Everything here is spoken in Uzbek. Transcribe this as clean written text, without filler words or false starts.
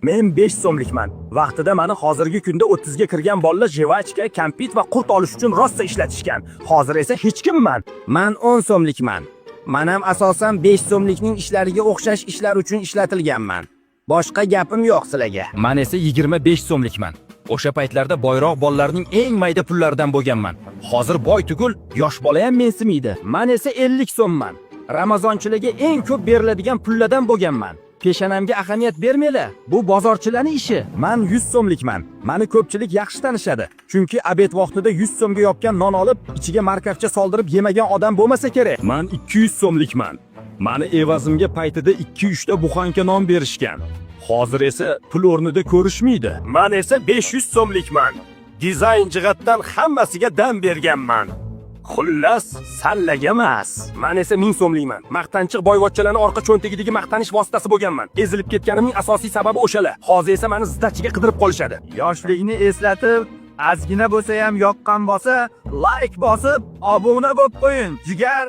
Men 5 so'mlikman. Vaqtida meni hozirgi kunda 30 ga kirgan bolalar jevachka, kompyut va qurt olish uchun rosta ishlatishgan. Hozir esa hech kimman. Men 10 so'mlikman. Men ham asosan 5 so'mlikning ishlariga o'xshash ishlar uchun ishlatilganman. Boshqa gapim yo'q sizlarga. Men esa 25 so'mlikman. O'sha paytlarda boyroq bolalarning eng mayda pullaridan bo'lganman. Hozir boy tugul, yosh bola ham mensimaydi. Men esa 50 so'mman. Ramazonchilarga eng ko'p beriladigan pullardan bo'lganman. Peshanamga ahamiyat bermanglar. Bu bozorchilarning ishi. Men 100 so'mlikman. Meni ko'pchilik yaxshi tanishadi. Chunki obed vaqtida 100 so'mga yopgan non olib, ichiga markavcha soldirib yemagan odam bo'lmasa kerak. Men 200 so'mlikman. Meni evazimga paytida 2-3 ta buxanka non berishgan. Hozir esa pul o'rnida ko'rishmaydi. Men esa 500 so'mlikman. Dizayn jihatdan hammasiga dam berganman. Xullas, sallaga emas. Men esa 1000 so'mlikman. Maqtanchiq boyvachchalarning orqa cho'ntagidagi maqtanish vositasi bo'lganman. Ezilib ketganimning asosiy sababi o'shalar. Hozir esa meni ziddachiga qidirib qolishadi. Yoshlikni eslatib, ozgina bo'lsa ham yoqqan bo'lsa, like bosib, obuna bo'lib qo'ying. Jigar